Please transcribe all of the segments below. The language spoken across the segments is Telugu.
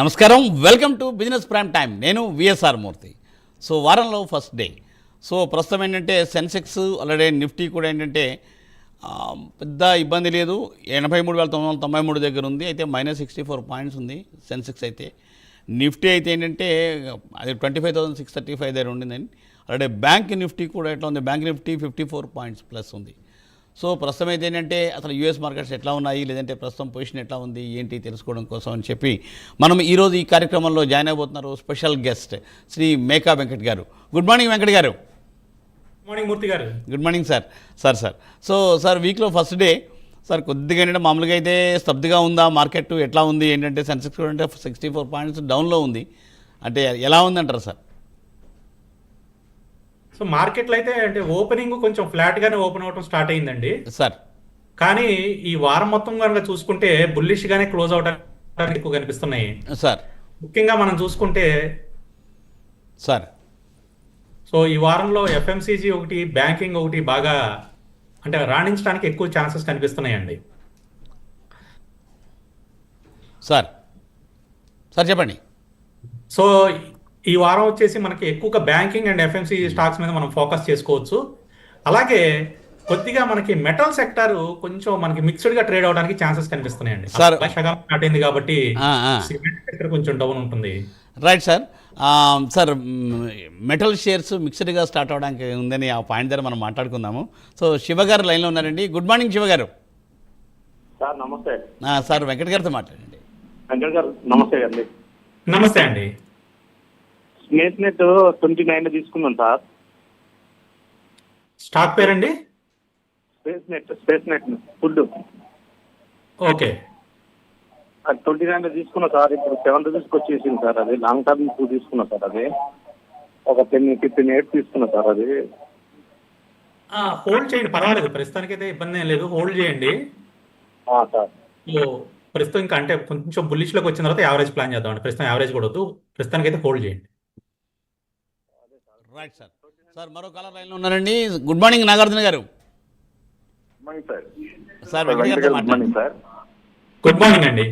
నమస్కారం, welcome to business prime time. నేను విఎస్ఆర్ మూర్తి. సో వారంలో ఫస్ట్ డే. సో ప్రస్తుతం ఏంటంటే సెన్సెక్స్ అలాగే నిఫ్టీ కూడా ఏంటంటే పెద్ద ఇబ్బంది లేదు. 83,993 దగ్గర ఉంది. అయితే -64 పాయింట్స్ ఉంది సెన్సెక్స్. అయితే నిఫ్టీ అయితే ఏంటంటే అది 25,635 దగ్గర ఉండిందని. అలాగే బ్యాంక్ నిఫ్టీ కూడా ఎట్లా ఉంది, బ్యాంక్ నిఫ్టీ 54 పాయింట్స్ ప్లస్ ఉంది. సో ప్రస్తుతం అయితే ఏంటంటే అసలు యూఎస్ మార్కెట్స్ ఎట్లా ఉన్నాయి, లేదంటే ప్రస్తుతం పొజిషన్ ఎట్లా ఉంది ఏంటి తెలుసుకోవడం కోసం అని చెప్పి మనం ఈరోజు ఈ కార్యక్రమంలో జాయిన్ అయిపోతున్నారు స్పెషల్ గెస్ట్ శ్రీ మేకా వెంకట్ గారు. గుడ్ మార్నింగ్ వెంకట్ గారు. గుడ్ మార్నింగ్ మూర్తి గారు. Good morning sir. So sir వీక్లో ఫస్ట్ డే సార్ కొద్దిగా ఏంటంటే మామూలుగా అయితే స్తబ్దుగా ఉందా మార్కెట్, ఎట్లా ఉంది ఏంటంటే సెన్సెక్స్ కూడా అంటే 64 పాయింట్స్ డౌన్లో ఉంది, అంటే ఎలా ఉందంటారు సార్? సో మార్కెట్లో అయితే అంటే ఓపెనింగ్ కొంచెం ఫ్లాట్గానే ఓపెన్ అవడం స్టార్ట్ అయిందండి సార్. కానీ ఈ వారం మొత్తం కనుక చూసుకుంటే బుల్లిష్గానే క్లోజ్ అవడానికి ఎక్కువ కనిపిస్తున్నాయి సార్. ముఖ్యంగా మనం చూసుకుంటే సార్ సో ఈ వారంలో ఎఫ్ఎంసీజీ ఒకటి, బ్యాంకింగ్ ఒకటి బాగా అంటే రాణించడానికి ఎక్కువ ఛాన్సెస్ కనిపిస్తున్నాయండి. సార్ చెప్పండి. సో ఈ వారం వచ్చేసి మనకి ఎక్కువగా బ్యాంకింగ్ అండ్ ఎఫ్ఎంసీజీ స్టాక్స్ మీద మనం ఫోకస్ చేసుకోవచ్చు. అలాగే కొద్దిగా మనకి మెటల్ సెక్టర్ కొంచెం మనకి మిక్స్డ్ గా ట్రేడ్ అవడానికి ఛాన్సెస్ కనిపిస్తున్నాయండి. వర్షాకాలం స్టార్ట్ అయింది కాబట్టి సిమెంట్ సెక్టర్ కొంచెం డౌన్ ఉంటుంది. Right sir. Sir metal shares మిక్స్డ్గా స్టార్ట్ అవడానికి ఉందని ఆ పాయింట్ దగ్గర మనం మాట్లాడుకుందాము. సో శివ గారు లైన్లో ఉన్నారండి. గుడ్ మార్నింగ్ శివ గారు. సార్ నమస్తే. సార్ వెంకట్ గారితో మాట్లాడండి. వెంకట్ గారు నమస్తే అండి. నమస్తే అండి. స్నేక్ నెట్ 29 తీసుకున్నాం సార్. స్టాక్ పేరండి? Space net food. ఓకే. 29 తీసుకున్నా సార్. ఇప్పుడు 7 రూపీస్కి వచ్చేసింది సార్. అది లాంగ్ టర్మ్ 2 తీసుకున్నా సార్. అది ఒక 10-15 తీసుకున్నా సార్. అది హోల్డ్ చేయండి, పర్వాలేదు, ప్రస్తుతానికైతే ఇబ్బంది ఏం లేదు, హోల్డ్ చేయండి సార్. ప్రస్తుతం ఇంకా అంటే కొంచెం బుల్లిష్లోకి వచ్చిన తర్వాత యావరేజ్ ప్లాన్ చేద్దామండి. ప్రస్తుతం యావరేజ్ కూడా వద్దు, ప్రస్తుతానికైతే హోల్డ్ చేయండి. Right sir. సార్ మరో కాలర్ లైన్లో ఉన్నారండి. గుడ్ మార్నింగ్ నాగార్జున గారు. సార్ వెంకట్ గారితో మాట్లాడండి. సార్ గుడ్ మార్నింగ్ అండి.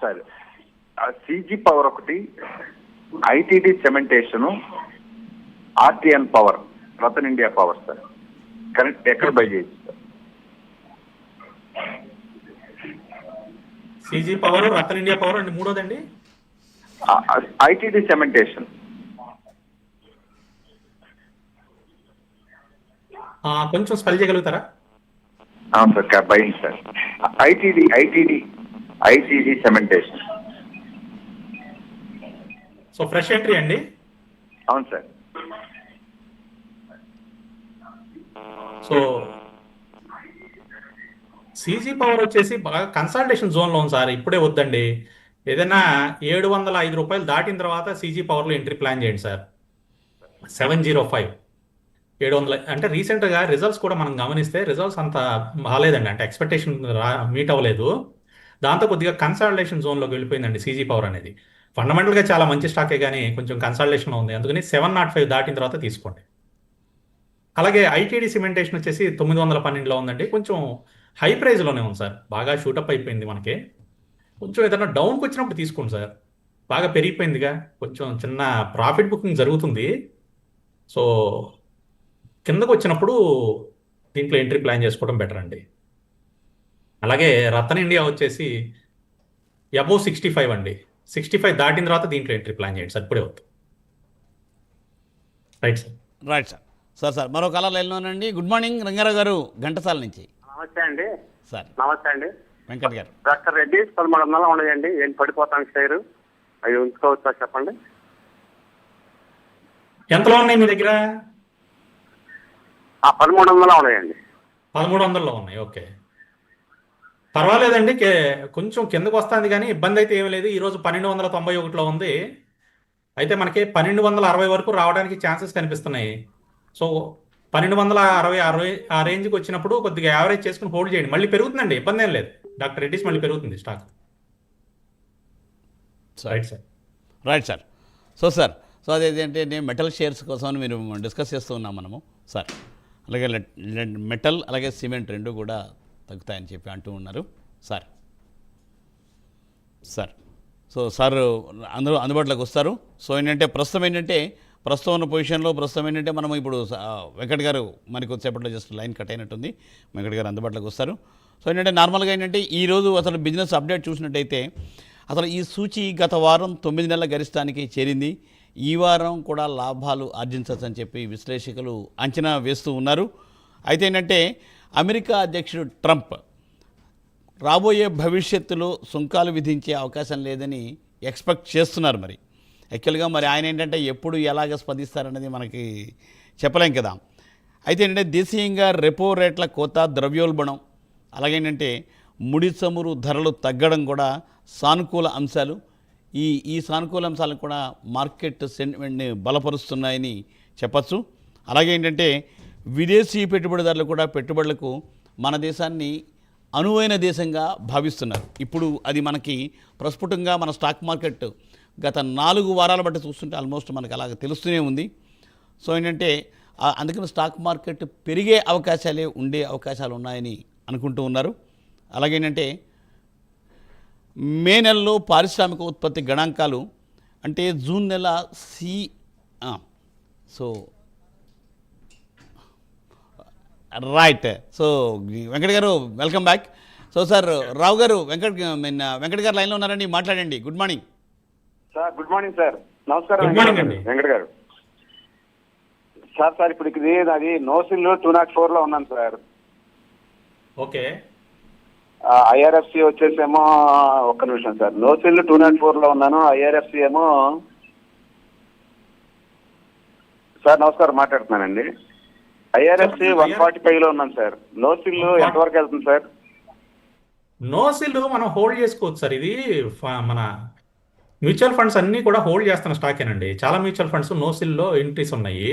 సార్ సిజీ పవర్ ఒకటి, ITD cementation, RTN power, Rattan India power sir. Correct ఎక్కడ బై చేయొచ్చు sir? CG power, Rattan India power అండి. మూడోదండి ఐటీడీ సిమెంటేషన్. కొంచెం స్పెల్ చేయగలుగుతారా? Sir buying sir. ITD cementation. So fresh entry అండి. అవును సార్. సో సిజీ పవర్ వచ్చేసి బాగా కన్సల్టేషన్ జోన్లో ఉంది సార్. ఇప్పుడే వద్దండి. ఏదైనా 705 రూపాయలు దాటిన తర్వాత సిజీ పవర్లో ఎంట్రీ ప్లాన్ చేయండి సార్. 705 700 అంటే రీసెంట్గా రిజల్ట్స్ కూడా మనం గమనిస్తే రిజల్ట్స్ అంత బాగాలేదండి. అంటే ఎక్స్పెక్టేషన్ మీట్ అవ్వలేదు. దాంతో కొద్దిగా కన్సల్టేషన్ జోన్లోకి వెళ్ళిపోయిందండి సిజీ పవర్ అనేది. ఫండమెంటల్గా చాలా మంచి స్టాకే కానీ కొంచెం కన్సల్టేషన్లో ఉంది. అందుకని 705 దాటిన తర్వాత తీసుకోండి. అలాగే ఐటీడీ సిమెంటేషన్ వచ్చేసి 912లో ఉందండి. కొంచెం హై ప్రైజ్లోనే ఉంది సార్. బాగా షూటప్ అయిపోయింది మనకి. కొంచెం ఏదైనా డౌన్కి వచ్చినప్పుడు తీసుకోండి సార్. బాగా పెరిగిపోయిందిగా, కొంచెం చిన్న ప్రాఫిట్ బుకింగ్ జరుగుతుంది. సో కిందకు వచ్చినప్పుడు దీంట్లో ఎంట్రీ ప్లాన్ చేసుకోవడం బెటర్ అండి. అలాగే రతన్ ఇండియా వచ్చేసి అబోవ్ 65 అండి. 65 దాటిన తర్వాత దీంట్లో ఎంట్రీ ప్లాన్ చేయండి సార్. ఇప్పుడే వద్దు. Right sir. సార్ మరో కాలర్ లైన్లో ఉన్నారండి. గుడ్ మార్నింగ్ రంగారావు గారు, ఘంటసాల నుంచి. నమస్తే అండి. సార్ నమస్తే అండి. వెంకట్ గారు. డాక్టర్ రెడ్డి 1300 ఉన్నాయండి. ఏం పడిపోతాను షేర్ అవి ఉంచుకోవచ్చా చెప్పండి? ఎంతలో ఉన్నాయి మీ దగ్గర? 1300 ఉన్నాయండి. 1300లో ఉన్నాయి. ఓకే, పర్వాలేదండి. కొంచెం కిందకు వస్తుంది కానీ ఇబ్బంది అయితే ఏమీ లేదు. ఈరోజు 1291లో ఉంది. అయితే మనకి 1260 వరకు రావడానికి ఛాన్సెస్ కనిపిస్తున్నాయి. సో 1260 ఆ రేంజ్కి వచ్చినప్పుడు కొద్దిగా యావరేజ్ చేసుకుని హోల్డ్ చేయండి. మళ్ళీ పెరుగుతుందండి, ఇబ్బంది ఏం లేదు. డాక్టర్ రెడ్డిస్ మళ్ళీ పెరుగుతుంది స్టాక్. Right sir. సో అదేంటే నేను మెటల్ షేర్స్ కోసం మీరు డిస్కస్ చేస్తూ ఉన్నాం మనము సార్. అలాగే మెటల్ అలాగే సిమెంట్ రెండు కూడా తగ్గుతాయని చెప్పి అంటూ ఉన్నారు సార్. సో సార్ అందరూ అందుబాటులోకి వస్తారు. సో ఏంటంటే ప్రస్తుతం ఉన్న పొజిషన్లో మనం ఇప్పుడు వెంకట్ గారు మరి కొద్దిసేపట్లో జస్ట్ లైన్ కట్ అయినట్టుంది. వెంకట్ గారు అందుబాటులోకి వస్తారు. సో ఏంటంటే నార్మల్గా ఈరోజు అసలు బిజినెస్ అప్డేట్ చూసినట్టయితే అసలు ఈ సూచి గత వారం 9 నెలల గరిష్టానికి చేరింది. ఈ వారం కూడా లాభాలు ఆర్జించవచ్చని చెప్పి విశ్లేషకులు అంచనా వేస్తూ ఉన్నారు. అయితే అమెరికా అధ్యక్షుడు ట్రంప్ రాబోయే భవిష్యత్తులో సుంకాలు విధించే అవకాశం లేదని ఎక్స్పెక్ట్ చేస్తున్నారు. మరి యాక్చువల్గా మరి ఆయన ఎప్పుడు ఎలాగ స్పందిస్తారనేది మనకి చెప్పలేం కదా. అయితే దేశీయంగా రెపో రేట్ల కోత, ద్రవ్యోల్బణం, అలాగేంటంటే ముడి చమురు ధరలు తగ్గడం కూడా సానుకూల అంశాలు. ఈ సానుకూల అంశాలు కూడా మార్కెట్ సెంటిమెంట్ని బలపరుస్తున్నాయని చెప్పచ్చు. అలాగే విదేశీ పెట్టుబడిదారులు కూడా పెట్టుబడులకు మన దేశాన్ని అనువైన దేశంగా భావిస్తున్నారు. ఇప్పుడు అది మనకి ప్రస్ఫుటంగా మన స్టాక్ మార్కెట్ గత 4 వారాల బట్టి చూస్తుంటే ఆల్మోస్ట్ మనకు అలాగ తెలుస్తూనే ఉంది. సో అందుకని స్టాక్ మార్కెట్ పెరిగే ఉండే అవకాశాలు ఉన్నాయని అనుకుంటూ ఉన్నారు. అలాగేంటంటే మే నెలలో పారిశ్రామిక ఉత్పత్తి గణాంకాలు జూన్ నెల రైట్. సో వెంకట్ గారు వెల్కమ్ బ్యాక్. సో సార్ రావు గారు వెంకట్ గారు లైన్లో ఉన్నారండి, మాట్లాడండి. Good morning sir. Good morning sir. నమస్కారం. గుడ్ మార్నింగ్ అండి వెంకట్ గారు. సార్ ఇప్పుడు ఇది అది నోసిల్ 204 లో ఉన్నాను సార్. ఓకే. ఐఆర్ఎఫ్సి వచ్చేసేమో ఒక్క నిమిషం సార్. నోసిల్ 204 లో ఉన్నాను. ఐఆర్ఎఫ్సి ఏమో సార్ నమస్కారం మాట్లాడుతున్నానండి. ఐఆర్ఎఫ్సి 145 లో ఉన్నాను సార్. నోసిల్ ఎంతవరకు వెళ్తుంది సార్? నోసిల్ మనం హోల్డ్ చేసుకోవచ్చు సార్. ఇది మన మ్యూచువల్ ఫండ్స్ అన్నీ కూడా హోల్డ్ చేస్తున్న స్టాకేనండి. చాలా మ్యూచువల్ ఫండ్స్ నోసిల్లో ఎంట్రీస్ ఉన్నాయి.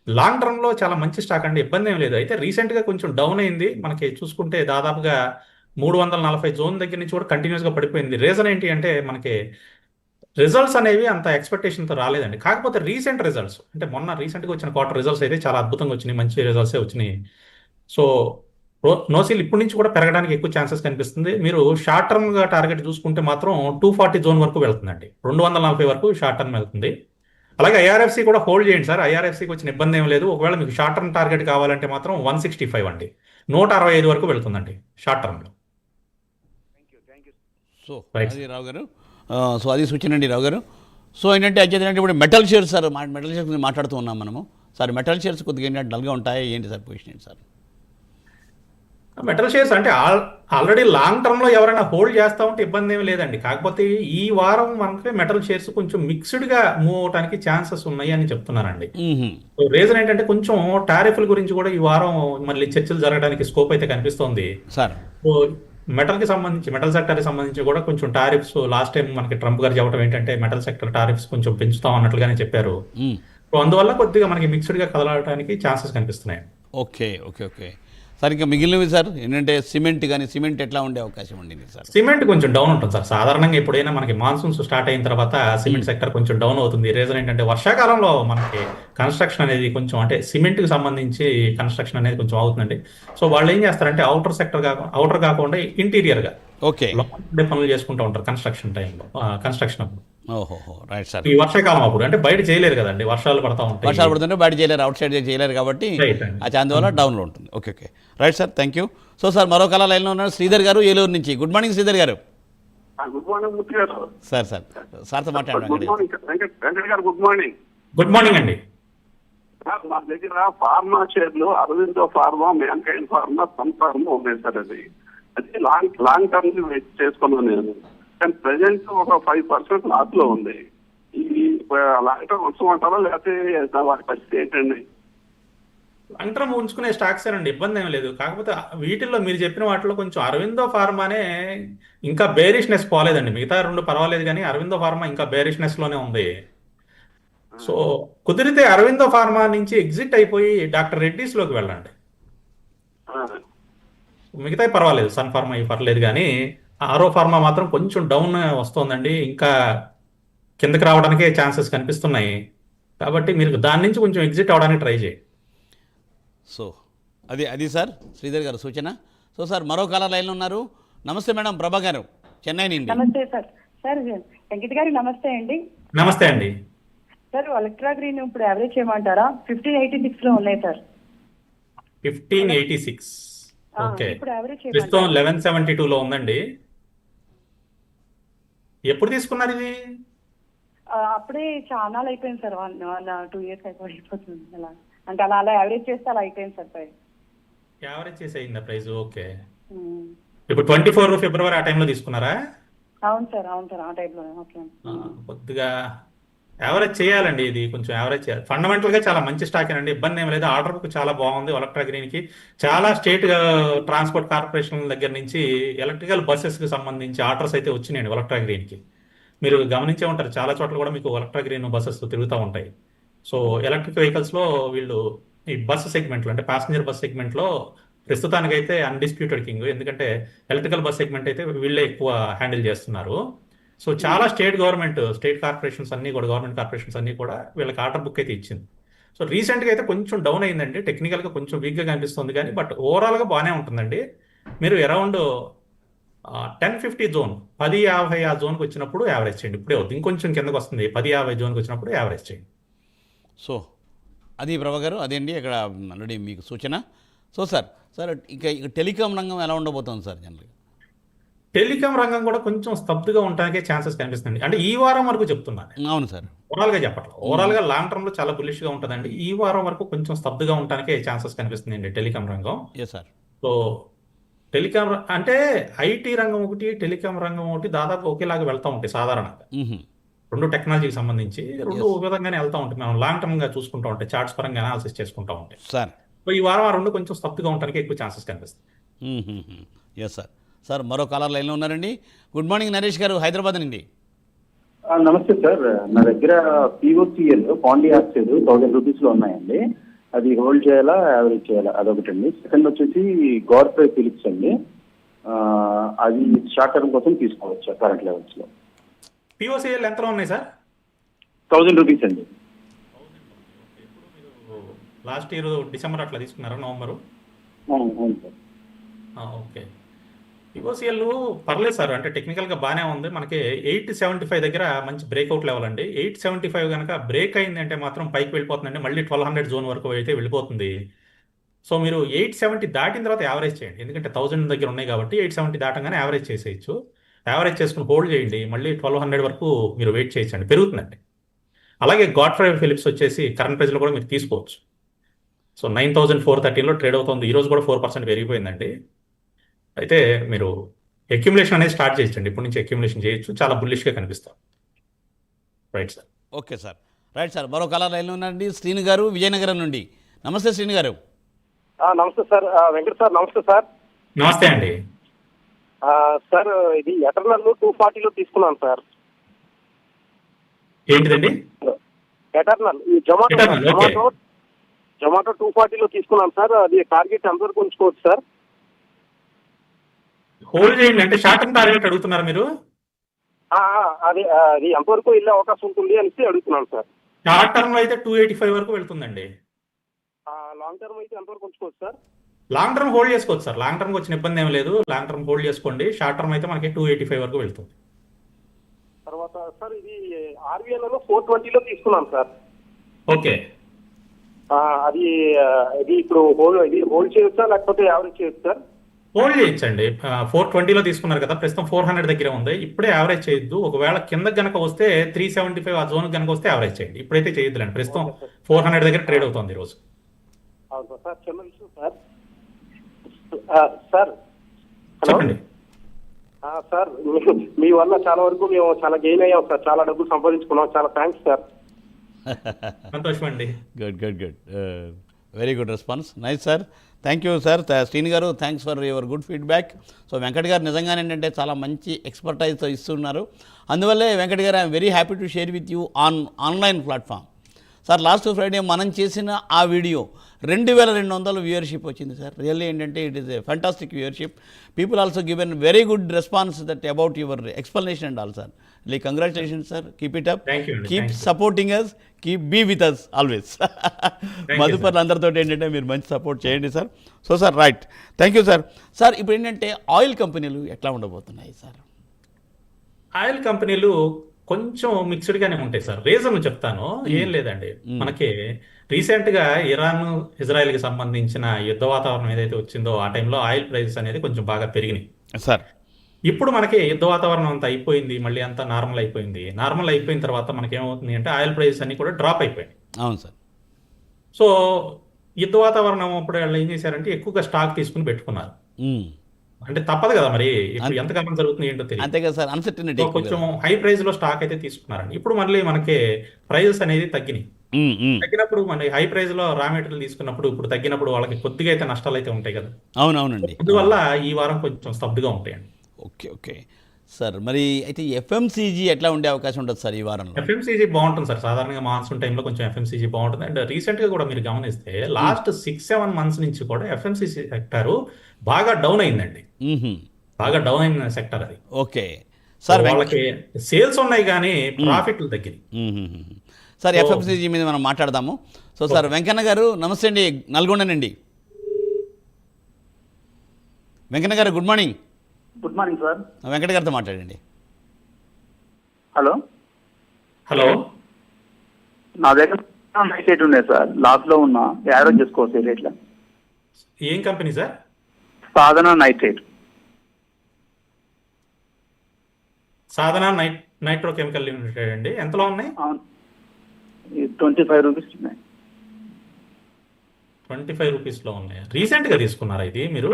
లాంగ్ టర్మ్లో చాలా మంచి స్టాక్ అండి, ఇబ్బంది ఏం లేదు. అయితే రీసెంట్గా కొంచెం డౌన్ అయింది. మనకి చూసుకుంటే దాదాపుగా 340 జోన్ దగ్గర నుంచి కూడా కంటిన్యూస్గా పడిపోయింది. రీజన్ ఏంటి అంటే మనకి రిజల్ట్స్ అనేవి అంత ఎక్స్పెక్టేషన్తో రాలేదండి. కాకపోతే రీసెంట్ రిజల్ట్స్ మొన్న రీసెంట్గా వచ్చిన క్వార్టర్ రిజల్ట్స్ అయితే చాలా అద్భుతంగా వచ్చినాయి, మంచి రిజల్ట్సే వచ్చినాయి. సో నోసిల్ ఇప్పటి నుంచి కూడా పెరగడానికి ఎక్కువ ఛాన్సెస్ కనిపిస్తుంది. మీరు షార్ట్ టర్మ్గా టార్గెట్ చూసుకుంటే మాత్రం 240 జోన్ వరకు వెళ్తుందండి. 240 వరకు షార్ట్ టర్మ్ వెళ్తుంది. అలాగే ఐఆర్ఎఫ్సి కూడా హోల్డ్ చేయండి సార్. ఐఆర్ఎఫ్సికి వచ్చిన ఇబ్బంది ఏం లేదు. ఒకవేళ మీకు షార్ట్ టర్మ్ టార్గెట్ కావాలంటే మాత్రం 165 అండి, 165 వరకు వెళ్తుందండి షార్ట్ టర్మ్లో. సో అది రావు గారు. సో అది సూచన అండి రావు గారు. సో ఇప్పుడు metal shares sir, metal shares గురించి మాట్లాడుతూ ఉన్నాం మనము. సార్ మెటల్ షేర్స్ కొద్దిగా డల్గా ఉంటాయి ఏంటి సార్ పొజిషన్ ఏంటి sir? Metal shares already long టర్మ్లో ఎవరైనా హోల్డ్ చేస్తూ ఉంటే ఇబ్బంది ఏమి లేదండి. కాకపోతే ఈ వారం మనకి మెటల్ షేర్స్ కొంచెం మిక్స్డ్గా మూవ్ అవడానికి ఛాన్సెస్ ఉన్నాయి అని చెప్తున్నారండి. రీజన్ ఏంటంటే కొంచెం టారిఫ్ల గురించి కూడా ఈ వారం మళ్ళీ చర్చలు జరగడానికి స్కోప్ అయితే కనిపిస్తోంది సార్. మెటల్ సెక్టర్కి సంబంధించి కూడా కొంచెం టారిఫ్స్ లాస్ట్ టైం మనకి ట్రంప్ గారు చెప్పడం ఏంటంటే మెటల్ సెక్టర్ టారిఫ్స్ కొంచెం పెంచుతాం అన్నట్లుగానే చెప్పారు. సో అందువల్ల కొద్దిగా మనకి మిక్స్డ్గా కదలడానికి ఛాన్సెస్ కనిపిస్తున్నాయి. Okay okay okay sir. ఇంకా మిగిలినవి సార్ సిమెంట్ ఎట్లా ఉండే అవకాశం ఉండింది సార్? సిమెంట్ కొంచెం డౌన్ ఉంటుంది సార్. సాధారణంగా ఎప్పుడైనా మనకి మాన్సూన్స్ స్టార్ట్ అయిన తర్వాత సిమెంట్ సెక్టర్ కొంచెం డౌన్ అవుతుంది. రీజన్ ఏంటంటే వర్షాకాలంలో మనకి కన్స్ట్రక్షన్ అనేది కొంచెం సిమెంట్కి సంబంధించి కన్స్ట్రక్షన్ అనేది కొంచెం అవుతుందండి. సో వాళ్ళు ఏం చేస్తారంటే అవుటర్ కాకుండా ఇంటీరియర్గా ఓకే పనులు చేసుకుంటూ ఉంటారు కన్స్ట్రక్షన్ టైంలో, కన్స్ట్రక్షన్ అప్పుడు. ఓహో రైట్ సార్. ఈ వర్షాకాలం అప్పుడు బయట చేయలేరు కదండి, వర్షాలు పడుతుంటే బయట చేయలేరు, అవుట్ సైడ్ చేయలేరు కాబట్టి అందువల్ల డౌన్లో ఉంటుంది. Okay okay right sir, thank you. So sir మరో కళ లైన్లో ఉన్నారు శ్రీధర్ గారు ఏలూరు నుంచి. గుడ్ మార్నింగ్ శ్రీధర్ గారు. Good morning sir. సార్తో మాట్లాడండి. వెంకట్ గారు గుడ్ మార్నింగ్. గుడ్ మార్నింగ్ అండి. మా దగ్గర ఫార్మా షేర్లు Aurobindo pharma, Mankind pharma, Sun pharma ఉన్నాయి సార్. అది లాంగ్ టర్మ్ వెయిట్ చేసుకున్నాను నేను. కానీ ప్రెసెంట్ ఒక 5% లాస్ లో ఉంది. ఈ లాంగ్ టర్మ్ ఉంచమంటారా లేకపోతే వాటి పరిస్థితి ఏంటండి? లాంగ్ టర్మ్ ఉంచుకునే స్టాక్స్ అండి, ఇబ్బంది ఏం లేదు. కాకపోతే వీటిల్లో మీరు చెప్పిన వాటిలో కొంచెం అరవిందో ఫార్మానే ఇంకా బేరిష్నెస్ పోలేదండి. మిగతా రెండు పర్వాలేదు కానీ అరవిందో ఫార్మా ఇంకా బేరిష్నెస్ లోనే ఉంది. సో కుదిరితే అరవిందో ఫార్మా నుంచి ఎగ్జిట్ అయిపోయి డాక్టర్ రెడ్డీస్ లోకి వెళ్ళండి. మిగతా పర్వాలేదు, సన్ ఫార్మా పర్లేదు కానీ ఆరో ఫార్మా మాత్రం కొంచెం డౌన్ వస్తుందండి. ఇంకా కిందకి రావడానికే ఛాన్సెస్ కనిపిస్తున్నాయి. కాబట్టి మీరు దాని నుంచి కొంచెం ఎగ్జిట్ అవడానికి ట్రై చేయండి. సో అది సార్ శ్రీధర్ గారు సూచన. సో సార్ మరో కాలర్ లైన్లో ఉన్నారు. నమస్తే మేడం, ప్రభా గారు చెన్నై నుండి. నమస్తే సార్. సార్ వెంకట్ గారు నమస్తే అండి. నమస్తే అండి. సార్ ఎలక్ట్రా గ్రీన్ ఇప్పుడు యావరేజ్ చేయమంటారా? 1586 లో ఉన్నాయి సార్. 1586. ఓకే, ఇప్పుడు యావరేజ్ ప్రస్తుతం చేయమంటారా? 1172లో ఉందండి. ఎప్పుడు తీసుకున్నారు ఇది? అప్పుడే చాలా అయిపోయింది సార్. 2 years అయిపోతుంది. అలా అంటే అలా యావరేజ్ చేస్తే అలా అయిపోయింది సార్ ప్రైస్. యావరేజ్ చేసి అయిందా ప్రైస్? ఓకే, ఉమ్. ఇప్పుడు 24 ఫిబ్రవరి ఆ టైంలో తీసుకున్నారా? అవును సార్ ఆ టైప్లో. ఓకే. కొద్దిగా యావరేజ్ చేయాలండి, ఇది కొంచెం యావరేజ్ చేయాలి. ఫండమెంటల్ గా చాలా మంచి స్టాక్ అండి, ఇబ్బంది ఏం లేదు. ఆర్డర్ బుక్ చాలా బాగుంది ఎలక్ట్రా గ్రీన్ కి. చాలా స్టేట్ ట్రాన్స్పోర్ట్ కార్పొరేషన్ దగ్గర నుంచి ఎలక్ట్రికల్ బస్సెస్ కి సంబంధించి ఆర్డర్స్ అయితే వచ్చినాయండి ఎలక్ట్రా గ్రీన్ కి. మీరు గమనించే ఉంటారు, చాలా చోట్ల కూడా మీకు ఎలక్ట్రా గ్రీన్ బస్సెస్ తిరుగుతూ ఉంటాయి. సో ఎలక్ట్రిక్ వెహికల్స్ లో వీళ్ళు ఈ బస్ సెగ్మెంట్ లో, అంటే ప్యాసింజర్ బస్ సెగ్మెంట్ లో ప్రస్తుతానికైతే అన్డిస్ప్యూటెడ్ కింగ్. ఎందుకంటే ఎలక్ట్రికల్ బస్ సెగ్మెంట్ అయితే వీళ్ళే ఎక్కువ హ్యాండిల్ చేస్తున్నారు. సో చాలా స్టేట్ కార్పొరేషన్స్ అన్ని కూడా, గవర్నమెంట్ కార్పొరేషన్స్ అన్ని కూడా వీళ్ళకి ఆర్డర్ బుక్ అయితే ఇచ్చింది. సో రీసెంట్గా అయితే కొంచెం డౌన్ అయిందండి, టెక్నికల్గా కొంచెం వీక్గా కనిపిస్తుంది కానీ, బట్ ఓవరాల్గా బాగానే ఉంటుందండి. మీరు అరౌండ్ 1050 జోన్, 1050 ఆ జోన్కి వచ్చినప్పుడు యావరేజ్ చేయండి. ఇప్పుడే వద్దు, ఇంకొంచెం కిందకు వస్తుంది. 1050 జోన్కి వచ్చినప్పుడు యావరేజ్ చేయండి. సో అది ప్రభా గారు, అదేండి ఇక్కడ ఆల్రెడీ మీకు సూచన. సో సార్ ఇక టెలికాం రంగం ఎలా ఉండబోతుంది సార్ జనరల్గా? టెలికాం రంగం కూడా కొంచెం స్తబ్దుగా ఉండడానికి ఛాన్సెస్ కనిపిస్తుంది. అంటే ఈ వారం వరకు చెప్తున్నాను, అవును సార్. ఓవరాల్గా చెప్పట్లేదు. ఓవరాల్గా లాంగ్ టర్మ్లో చాలా బుల్లిష్గా ఉంటుందండి. ఈ వారం వరకు కొంచెం స్తబ్దుగా ఉండడానికి ఛాన్సెస్ కనిపిస్తుందండి టెలికాం రంగం. Yes sir. సో టెలికాం అంటే ఐటీ రంగం ఒకటి, టెలికాం రంగం ఒకటి దాదాపు ఒకేలాగా వెళ్తూ ఉంటాయి సాధారణంగా. రెండు టెక్నాలజీకి సంబంధించి రెండు ఒక విధంగానే వెళ్తూ ఉంటాయి. మనం లాంగ్ టర్మ్ గా చూసుకుంటూ ఉంటాయి, చార్ట్స్ పరంగా అనాలిసిస్ చేసుకుంటూ ఉంటాయి. సార్ సో ఈ వారం ఆ రెండు కొంచెం స్తబ్దుగా ఉండడానికి ఎక్కువ ఛాన్సెస్ కనిపిస్తాయి. ఎస్ సార్ మరో కాలర్ లైన్లో ఉన్నారండి. గుడ్ మార్నింగ్ నరేష్ గారు, హైదరాబాద్ నుండి. నమస్తే సార్, నా దగ్గర POCL పాండి ఆక్సైడ్ 1000 రూపీస్ లో ఉన్నాయండి. అది హోల్డ్ చేయాలా యావరేజ్ చేయాలా అదొకటండి. సెకండ్ వచ్చేసి గోడ్ఫ్రై ఫిలిప్స్ అండి, అది షార్ట్ టర్మ్ కోసం తీసుకోవచ్చు కరెంట్ లెవెల్స్ లో. POCL ఎంతలో ఉన్నాయి సార్? 1000 రూపీస్ అండి. లాస్ట్ ఇయర్ డిసెంబర్ అట్లా తీసుకున్నారా, నవంబరు? అవును సార్. ఓకే, POCL పర్లేదు సార్, అంటే టెక్నికల్గా బాగానే ఉంది. మనకి 875 దగ్గర మంచి బ్రేక్అవుట్ లెవెల్ అండి. 875 కనుక బ్రేక్ అయింది అంటే మాత్రం పైకి వెళ్ళిపోతుందండి, మళ్ళీ 1200 జోన్ వరకు అయితే వెళ్ళిపోతుంది. సో మీరు 870 దాటిన తర్వాత యావరేజ్ చేయండి, ఎందుకంటే 1000 దగ్గర ఉన్నాయి కాబట్టి 870 దాటంగానే యావరేజ్ చేసేయచ్చు. యావరేజ్ చేసుకుని హోల్డ్ చేయండి, మళ్ళీ 1200 వరకు మీరు వెయిట్ చేయొచ్చండి, పెరుగుతుందండి. అలాగే గాడ్ఫ్రై ఫిలిప్స్ వచ్చేసి కరెంట్ ప్రైస్లో కూడా మీరు తీసుకోవచ్చు. సో 9413లో ట్రేడ్ అవుతుంది, ఈరోజు కూడా 4% పెరిగిపోయిందండి. అయితే మీరు అక్యుములేషన్ అనేది స్టార్ట్ చేయొచ్చండి, ఇప్పటి నుంచి అక్యుములేషన్ చేయొచ్చు, చాలా బుల్లిష్గా కనిపిస్తాం. Right sir. Okay sir, right sir. మరో కాలర్ లైన్లో ఉన్నారండి, శ్రీను గారు విజయనగరం నుండి. నమస్తే శ్రీను గారు. నమస్తే సార్, వెంకట సార్ నమస్తే సార్. నమస్తే అండి. సార్ ఇది ఎటర్నల్ 240లో తీసుకున్నాను సార్. ఏంటిదండి? ఎటర్నల్ ఈ జొమాటో 240లో తీసుకున్నాను సార్. అది టార్గెట్ ఎంతవరకు ఉంచుకోవచ్చు సార్? హోల్డ్ చేయండి, అంటే షార్ట్ టర్మ్ టార్గెట్ అడుగుతున్నారా మీరు? అది ఎంతవరకు వెళ్ళే అవకాశం ఉంటుంది అనేసి అడుగుతున్నాను సార్. షార్ట్ టర్మ్ అయితే 285 వరకు వెళ్తుందండి. లాంగ్ టర్మ్ అయితే ఎంతవరకు ఉంచుకోవచ్చు సార్? లాంగ్ టర్మ్ హోల్డ్ చేసుకోవచ్చు సార్, లాంగ్ టర్మ్ వచ్చిన ఇబ్బంది ఏం లేదు. లాంగ్ టర్మ్ హోల్డ్ చేసుకోండి. షార్ట్ టర్మ్ అయితే మనకి 285 వరకు వెళ్తుంది. తర్వాత సార్ ఇది RVNలో 420లో తీసుకున్నాను సార్. ఓకే, అది ఇప్పుడు హోల్డ్ చేయొచ్చా లేకపోతే యావరేజ్ చేయొచ్చు సార్? హోల్డ్ చేయొచ్చండి. 420లో తీసుకున్నారు కదా, ప్రస్తుతం 400 దగ్గర ఉంది. ఇప్పుడే యావరేజ్ చేయొద్దు. ఒకవేళ కింద గనక వస్తే 375 ఆ జోన్ కనుక వస్తే యావరేజ్ చేయండి, ఇప్పుడైతే చేయొద్దులేండి. ప్రస్తుతం 400 దగ్గర ట్రేడ్ అవుతుంది ఈరోజు. అవును సార్. చిన్న విషయం సార్. సార్ చెప్పండి. సార్ మీ వల్ల చాలా వరకు మేము చాలా గెయిన్ అయ్యాం సార్, చాలా డబ్బులు సంపాదించుకున్నాం. చాలా థ్యాంక్స్ సార్. సంతోషం అండి. Good very good response, nice sir. Thank you sir. Srini garu, thanks for your good feedback. So Venkat garu నిజంగానే ఏంటంటే చాలా మంచి ఎక్స్పర్టైజ్తో ఇస్తున్నారు. అందువల్లే Venkat garu I'm very happy to share with you online platform. Sir last Friday మనం చేసిన ఆ వీడియో 2200 వ్యూయర్షిప్ వచ్చింది సార్. రియల్లీ ఏంటంటే it is a fantastic viewership. People also given very good response that about your explanation and all sir. Like congratulations sir, keep it up, keep supporting us, keep be with us always. మధుపర్లు అందరితో ఏంటంటే మీరు మంచి సపోర్ట్ చేయండి sir. So sir right, thank you sir. Sir ఇప్పుడు ఏంటంటే ఆయిల్ కంపెనీలు ఎట్లా ఉండబోతున్నాయి సార్? ఆయిల్ కంపెనీలు కొంచెం మిక్స్డ్ గానే ఉంటాయి సార్. రీజన్ చెప్తాను. ఏం లేదండి, మనకి రీసెంట్ గా ఇరాన్ ఇజ్రాయెల్ కి సంబంధించిన యుద్ధ వాతావరణం ఏదైతే వచ్చిందో ఆ టైంలో ఆయిల్ ప్రైసెస్ అనేది కొంచెం బాగా పెరిగినాయి. సార్. ఇప్పుడు మనకి యుద్ధ వాతావరణం అంతా అయిపోయింది, మళ్ళీ అంతా నార్మల్ అయిపోయింది. నార్మల్ అయిపోయిన తర్వాత మనకి ఏమవుతుంది అంటే ఆయిల్ ప్రైసెస్ అన్ని కూడా డ్రాప్ అయిపోయినాయి. అవును సార్. సో యుద్ధ వాతావరణం అప్పుడు వాళ్ళు ఏం చేశారంటే ఎక్కువగా స్టాక్ తీసుకుని పెట్టుకున్నారు. అంటే తప్పదు కదా, మరి ఇప్పుడు ఎంతకాలం జరుగుతుంది ఏంటో తెలియదు. అంతే కదా సార్, అన్సర్టనిటీ సో కొంచెం హై ప్రైస్ లో స్టాక్ అయితే తీసుకున్నారండి. ఇప్పుడు మళ్ళీ మనకి ప్రైజెస్ అనేది తగ్గినాయి. తగ్గినప్పుడు మన హై ప్రైస్ లో రా మెటీరియల్ తీసుకున్నప్పుడు ఇప్పుడు తగ్గినప్పుడు వాళ్ళకి కొద్దిగా అయితే నష్టాలు అయితే ఉంటాయి కదా. అవునవునండి. అందువల్ల ఈ వారం కొంచెం స్తబ్దుగా ఉంటాయండి. Okay okay sir. మరి అయితే ఎఫ్ఎంసీజీ ఎట్లా ఉండే అవకాశం ఉంటుంది సార్ ఈ వారంలో? ఎఫ్ఎంసీజీ బాగుంటుంది సార్. సాధారణంగా మాన్సూన్ టైంలో కొంచెం ఎఫ్ఎంసీజీ బాగుంటుంది. అండ్ రీసెంట్ గా కూడా మీరు గమనిస్తే లాస్ట్ 6-7 మంత్స్ నుంచి కూడా ఎఫ్ఎంసీజీ సెక్టర్ బాగా డౌన్ అయిందండి. బాగా డౌన్ అయిన సెక్టర్ అది. Okay sir. వాళ్ళకి సేల్స్ ఉన్నాయి కానీ ప్రాఫిట్లు తగ్గినాయి. సార్ ఎఫ్ఎంసీజీ మీద మనం మాట్లాడదాము. సో సార్ వెంకన్న గారు నమస్తే అండి, నల్గొండనండి. వెంకన్న గారు good morning. Good morning sir. Venkata గారితో మాట్లాడండి. హలో హలో, నా దగ్గర నైట్ రేట్ ఉన్నాయి సార్, లాస్ లో ఉన్నా, యావరేజ్ చేసుకోవచ్చు రేట్లా. ఏం కంపెనీ సార్? సాధన నైట్ రేట్. సాధన నైట్రో కెమికల్ లిమిటెడ్ అండి. ఎంతలో ఉన్నాయి? అవును, 25 రూపీస్ ఉన్నాయి. 25 రూపీస్ లో ఉన్నాయి. రీసెంట్ గా తీసుకున్నారా ఇది మీరు?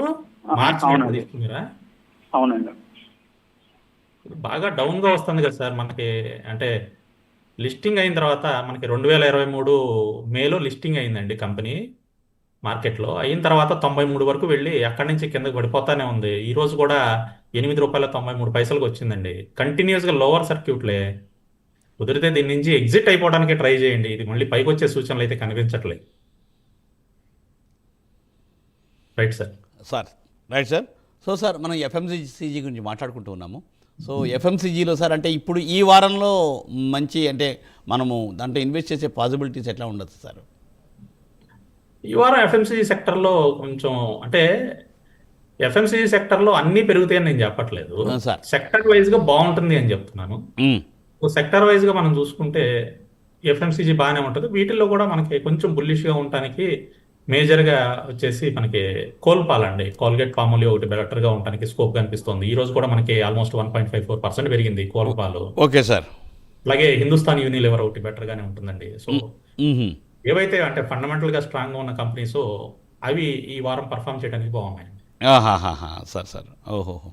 మార్చి అవునండి. తీసుకున్నారా? అవునండి. బాగా డౌన్ గా వస్తుంది కదా సార్ మనకి. అంటే లిస్టింగ్ అయిన తర్వాత మనకి 2023 మేలో లిస్టింగ్ అయిందండి కంపెనీ మార్కెట్లో. అయిన తర్వాత 93 వరకు వెళ్ళి అక్కడి నుంచి కిందకి పడిపోతానే ఉంది. ఈ రోజు కూడా ₹8.93 వచ్చిందండి. కంటిన్యూస్ గా లోవర్ సర్క్యూట్లే. కుదిరితే దీని నుంచి ఎగ్జిట్ అయిపోవడానికి ట్రై చేయండి. ఇది మళ్ళీ పైకి వచ్చే సూచనలు అయితే కనిపించట్లేదు. Right sir. Sir right sir. So sir మనం ఎఫ్ఎంసీజీ గురించి మాట్లాడుకుంటూ ఉన్నాము. సో ఎఫ్ఎంసీజీలో సార్ అంటే ఇప్పుడు ఈ వారంలో మంచి అంటే మనము దాంట్లో ఇన్వెస్ట్ చేసే పాసిబిలిటీస్ ఎట్లా ఉండదు సార్? ఈ వారం ఎఫ్ఎంసీజీ సెక్టర్లో కొంచెం అంటే ఎఫ్ఎంసీజీ సెక్టర్లో అన్నీ పెరుగుతాయని నేను చెప్పట్లేదు. సార్. సెక్టర్ వైజ్గా బాగుంటుంది అని చెప్తున్నాను. సెక్టర్ వైజ్గా మనం చూసుకుంటే ఎఫ్ఎంసీజీ బాగానే ఉంటుంది. వీటిల్లో కూడా మనకి కొంచెం బుల్లిష్గా ఉండటానికి మేజర్గా వచ్చేసి మనకి కోల్పాలండి. కోల్గేట్ పామోలివ్ ఒకటి బెటర్గా ఉండడానికి స్కోప్ కనిపిస్తుంది. ఈ రోజు కూడా మనకి ఆల్మోస్ట్ 1.54% పెరిగింది కోల్పాలు. Okay sir. అలాగే హిందుస్థాన్ యూనిలివర్ ఒకటి బెటర్గానే ఉంటుందండి. సో ఏవైతే అంటే ఫండమెంటల్గా స్ట్రాంగ్గా ఉన్న కంపెనీస్ అవి ఈ వారం పర్ఫామ్ చేయడానికి బాగున్నాయండి. సార్ సార్ ఓహోహో.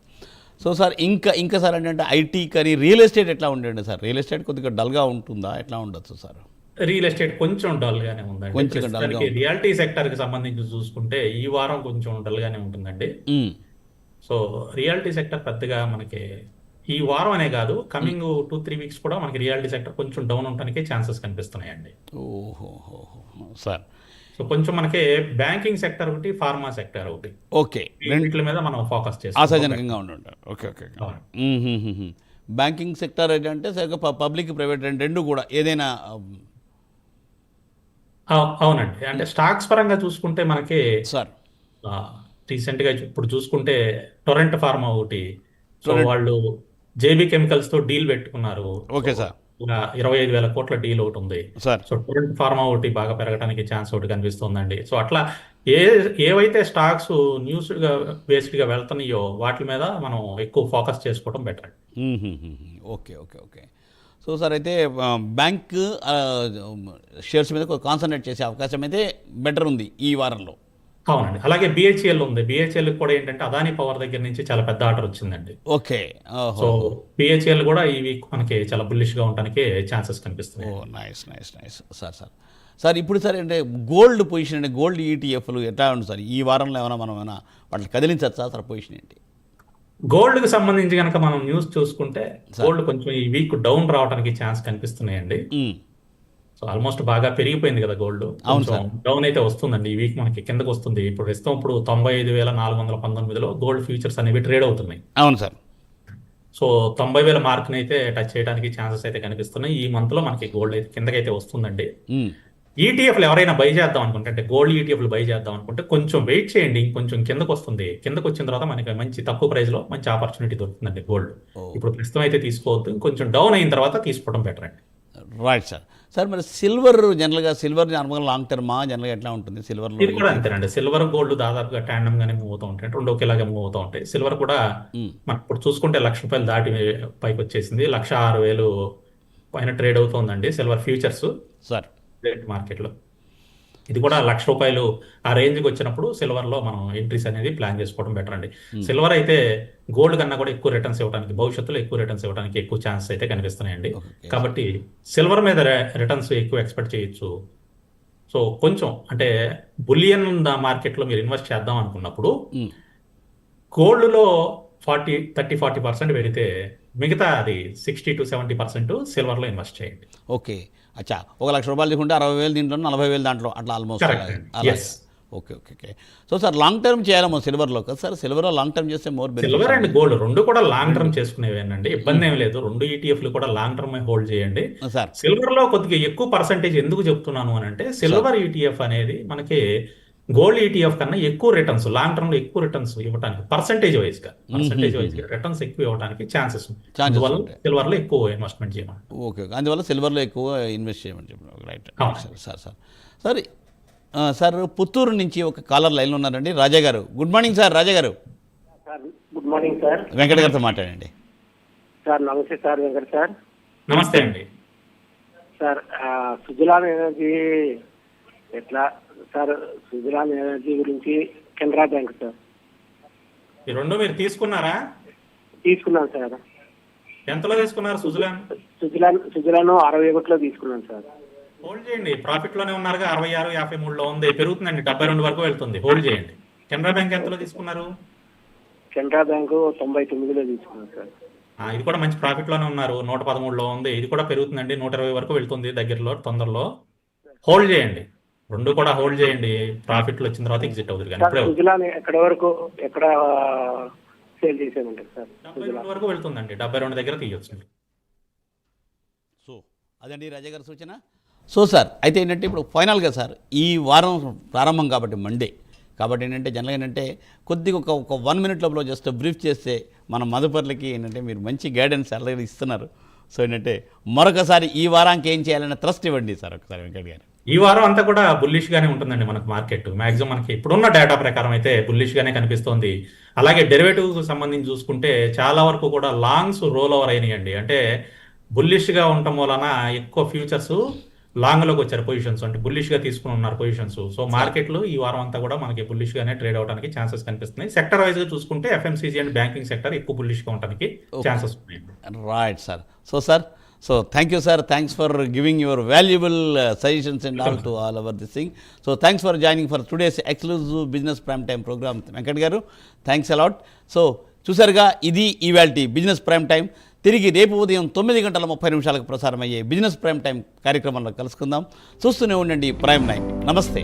సో సార్ ఇంకా సార్ అంటే ఐటీ కానీ రియల్ ఎస్టేట్ ఎట్లా ఉండండి సార్? రియల్ ఎస్టేట్ కొద్దిగా డల్గా ఉంటుందా, ఎట్లా ఉండొచ్చు సార్? రియల్ ఎస్టేట్ కొంచెం డల్ గానే ఉందండి. రియాలిటీ సెక్టర్ కి సంబంధించి చూసుకుంటే ఈ వారం కొంచెం డల్ గానే ఉంటుందండి. సో రియాలిటీ సెక్టర్ పెద్దగా మనకి ఈ వారం అనే కాదు, కమింగ్ 2-3 వీక్స్ కూడా మనకి రియాలిటీ సెక్టర్ కొంచెం డౌన్ ఉండడానికి ఛాన్సెస్ కనిపిస్తున్నాయండి. ఓహో సార్. సో కొంచెం మనకి బ్యాంకింగ్ సెక్టర్ ఒకటి, ఫార్మా సెక్టర్ ఒకటి, ఓకే, రెండిట్ల మీద మనం ఫోకస్ చేస్తాం. ఆశాజనకంగా ఉండాలి. Okay okay. బ్యాంకింగ్ సెక్టర్ ఏంటంటే సరిగ్గా పబ్లిక్ ప్రైవేట్ రెండు కూడా ఏదైనా. అవునండి. అంటే స్టాక్స్ పరంగా చూసుకుంటే మనకి సార్ రీసెంట్ గా ఇప్పుడు చూసుకుంటే టొరెంట్ ఫార్మా ఒకటి, సో వాళ్ళు జేబీ కెమికల్స్ తో డీల్ పెట్టుకున్నారు. Okay sir. 25,000 కోట్ల డీల్ ఒకటి ఉంది సార్. సో టొరెంట్ ఫార్మా ఒకటి బాగా పెరగడానికి ఛాన్స్ ఒకటి కనిపిస్తుందండి. సో అట్లా ఏవైతే స్టాక్స్ న్యూస్ గా బేస్డ్ గా వెళ్తున్నాయో వాటి మీద మనం ఎక్కువ ఫోకస్ చేసుకోవడం better. Okay okay okay. So sir అయితే బ్యాంక్ షేర్స్ మీద కాన్సన్ట్రేట్ చేసే అవకాశం అయితే బెటర్ ఉంది ఈ వారంలో. అవునండి. అలాగే బిహెచ్ఎల్ ఉంది. బిహెచ్ఎల్ కూడా ఏంటంటే అదానీ పవర్ దగ్గర నుంచి చాలా పెద్ద ఆర్డర్ వచ్చిందండి. ఓకే. సో బిహెచ్ఎల్ కూడా ఈ వీక్ మనకి చాలా బుల్లిష్ గా ఉండడానికి ఛాన్సెస్ కనిపిస్తున్నాయి. నైస్ నైస్ నైస్ సార్ ఇప్పుడు సార్ అంటే గోల్డ్ పొజిషన్ అంటే గోల్డ్ ఈటీఎఫ్లు ఎట్లా ఉంది సార్ ఈ వారంలో? ఏమైనా వాటిని కదిలించచ్చా సార్? పొజిషన్ ఏంటి? గోల్డ్ కి సంబంధించి కనుక మనం న్యూస్ చూసుకుంటే గోల్డ్ కొంచెం ఈ వీక్ డౌన్ రావడానికి ఛాన్స్ కనిపిస్తున్నాయండి. సో ఆల్మోస్ట్ బాగా పెరిగిపోయింది కదా గోల్డ్. డౌన్ అయితే వస్తుందండి ఈ వీక్ మనకి కిందకు వస్తుంది. ఇప్పుడు ప్రస్తుతం 95,419లో గోల్డ్ ఫ్యూచర్స్ అనేవి ట్రేడ్ అవుతున్నాయి. అవును సార్. సో 90,000 మార్క్ అయితే టచ్ చేయడానికి ఛాన్సెస్ అయితే కనిపిస్తున్నాయి. ఈ మంత్ లో మనకి గోల్డ్ అయితే కిందకైతే వస్తుందండి. ఈటీఎఫ్లు ఎవరైనా బై చేద్దాం అనుకుంటే, అంటే గోల్డ్ ఈటీఎఫ్లు బై చేద్దాం అనుకుంటే కొంచెం వెయిట్ చేయండి, ఇంకొంచెం కిందకు వస్తుంది. కిందకు వచ్చిన తర్వాత మనకి మంచి తక్కువ ప్రైస్లో మంచి ఆపర్చునిటీ దొరుకుతుందండి గోల్డ్. ఇప్పుడు ప్రస్తుతం అయితే తీసుకోవద్దు, ఇంకొంచెం డౌన్ అయిన తర్వాత తీసుకోవడం బెటర్ అండి. Right sir. సార్ మరి సిల్వర్ జనరల్గా నార్మల్గా లాంగ్ టర్మా జనరల్గా ఎట్లా ఉంటుంది సిల్వర్లో? ఇది కూడా అంతేనండి. సిల్వర్ గోల్డ్ దాదాపుగా ట్యాండమ్ గానే మూవ్ అవుతూ ఉంటాయి, రెండు ఒకేలాగా మూవ్ అవుతూ ఉంటాయి. సిల్వర్ కూడా మనకు ఇప్పుడు చూసుకుంటే ₹1,00,000 దాటి పైకి వచ్చేసింది. 1,06,000 పైన ట్రేడ్ అవుతుందండి సిల్వర్ ఫ్యూచర్స్ సార్ మార్కెట్లో. ఇది కూడా ₹1,00,000 ఆ రేంజ్కి వచ్చినప్పుడు సిల్వర్లో మనం ఎంట్రీస్ అనేది ప్లాన్ చేసుకోవడం బెటర్ అండి. సిల్వర్ అయితే గోల్డ్ కన్నా కూడా ఎక్కువ రిటర్న్స్ ఇవ్వడానికి, భవిష్యత్తులో ఎక్కువ రిటర్న్స్ ఇవ్వడానికి ఎక్కువ ఛాన్సెస్ అయితే కనిపిస్తున్నాయండి. కాబట్టి సిల్వర్ మీద రిటర్న్స్ ఎక్కువ ఎక్స్పెక్ట్ చేయొచ్చు. సో కొంచెం అంటే బులియన్ మార్కెట్లో మీరు ఇన్వెస్ట్ చేద్దాం అనుకున్నప్పుడు గోల్డ్లో 30-40% పెడితే మిగతా అది 60-70% సిల్వర్లో ఇన్వెస్ట్ చేయండి. ఓకే. అచ్చా, ₹1,00,000 తీసుకుంటే 60,000 దీంట్లో, 40,000 దాంట్లో, అట్లా almost. Yes. Okay okay okay. So sir long term చేయాలేమో సిల్వర్లో కదా సార్? సిల్వర్లో లాంగ్ టర్మ్ చేస్తే మోర్ సిల్వర్ అండ్ గోల్డ్ రెండు కూడా లాంగ్ టర్మ్ చేసుకునేవేనండి, ఇబ్బంది ఏం లేదు. రెండు ఈటీఎఫ్లు కూడా లాంగ్ టర్మ్ హోల్డ్ చేయండి. సార్ సిల్వర్ లో కొద్దిగా ఎక్కువ పర్సంటేజ్ ఎందుకు చెప్తున్నాను అని అంటే, సిల్వర్ ఈటీఎఫ్ అనేది మనకి గోల్డ్ ఈటీఎఫ్ కన్నా ఎక్కువ రిటర్న్స్, లాంగ్ టర్మ్ లో ఎక్కువ రిటర్న్స్ ఇవ్వడానికి పర్సంటేజ్ వైజ్ గా రిటర్న్స్ ఎక్కువ ఇవ్వడానికి ఛాన్సెస్ అందువల్ల సిల్వర్ లో ఎక్కువ ఇన్వెస్ట్మెంట్ చేయమని. ఓకే, అందువల్ల సిల్వర్లో ఎక్కువ ఇన్వెస్ట్ చేయమని చెప్పిన. Right sir. Sir sir Puttur నుంచి ఒక కాలర్ లైన్లో ఉన్నారండి, రాజా గారు. Good morning sir. Raja garu. Sir good morning sir. Venkata గారితో మాట్లాడండి. సార్ నమస్తే సార్. వెంకట సార్. నమస్తే అండి. సార్ సుజలాన్ ఎనర్జీ ఎట్లా సార్? సుజలాన్ ఎనర్జీ గురించి కెనరా బ్యాంక్ సార్. ఈ రెండు మీరు తీసుకున్నారా? తీసుకున్నాను సార్. ఎంతలో తీసుకున్నారు? సుజలాన్ 61లో తీసుకున్నాను సార్. హోల్డ్ చేయండి, ప్రాఫిట్ లోనే ఉన్నారుగా. 66-53లో ఉంది, పెరుగుతుందండి, 72 వరకు వెళ్తుంది. హోల్డ్ చేయండి. కెనరా బ్యాంక్ ఎంతలో తీసుకున్నారు? కెనరా బ్యాంకు 99లో తీసుకున్నాను సార్. ఇది కూడా మంచి ప్రాఫిట్ లోనే ఉన్నారు, 113లో ఉంది. ఇది కూడా పెరుగుతుందండి, 120 వరకు వెళ్తుంది దగ్గరలో, తొందరలో. హోల్డ్ చేయండి, రెండు కూడా హోల్డ్ చేయండి. ప్రాఫిట్లు వచ్చిన తర్వాత ఎగ్జిట్ అవుతుంది. కానీ సుజలాన్ ఎక్కడ సేల్ చేసేమంటారు సార్? 72 వరకు వెళ్తుందండి, 72 దగ్గర తీయొచ్చు. సో అదండి రాజా గారి సూచన. సో సార్ అయితే ఏంటంటే ఇప్పుడు ఫైనల్గా సార్ ఈ వారం ప్రారంభం కాబట్టి మండే కాబట్టి ఏంటంటే జనరల్గా ఏంటంటే కొద్దిగా ఒక 1 minute లోపల జస్ట్ బ్రీఫ్ చేస్తే మన మదుపర్లకి ఏంటంటే మీరు మంచి గైడెన్స్ అలాగే ఇస్తున్నారు. సో ఏంటంటే మరొకసారి ఈ వారానికి ఏం చేయాలనే ట్రస్ట్ ఇవ్వండి సార్ ఒకసారి వెంకట్ గారు. ఈ వారం అంతా కూడా బుల్లిష్ గానే ఉంటుందండి మనకు మార్కెట్. మాక్సిమం మనకి ఇప్పుడున్న డేటా ప్రకారం అయితే బుల్లిష్ గానే కనిపిస్తోంది. అలాగే డెరివేటివ్ సంబంధించి చూసుకుంటే చాలా వరకు కూడా లాంగ్స్ రోల్ ఓవర్ అయినాయండి. అంటే బుల్లిష్ గా ఉండటం వలన ఎక్కువ ఫ్యూచర్స్ లాంగ్ లోకి వచ్చారు పొజిషన్స్, అంటే బుల్లిష్ గా తీసుకుని ఉన్నారు పొజిషన్స్. సో మార్కెట్ లో ఈ వారం అంతా కూడా మనకి బుల్లిష్ గానే ట్రేడ్ అవడానికి ఛాన్సెస్ కనిపిస్తున్నాయి. సెక్టర్ వైజ్ గా చూసుకుంటే ఎఫ్ఎంసీజీ అండ్ బ్యాంకింగ్ సెక్టర్ ఎక్కువ బుల్లిష్ గా ఉండడానికి ఛాన్సెస్ ఉన్నాయి. Right sir. So thank you sir, thanks for giving your valuable suggestions and all to all over this thing. So thanks for joining for today's exclusive business prime time program Venkat garu. Thanks allot. So చూసారుగా ఇది ఇవాల్టి బిజినెస్ ప్రైమ్ టైం. తిరిగి రేపు ఉదయం 9:30 ప్రసారమయ్యే బిజినెస్ ప్రైమ్ టైం కార్యక్రమంలో కలుసుకుందాం. చూస్తూనే ఉండండి ప్రైమ్ 9. నమస్తే.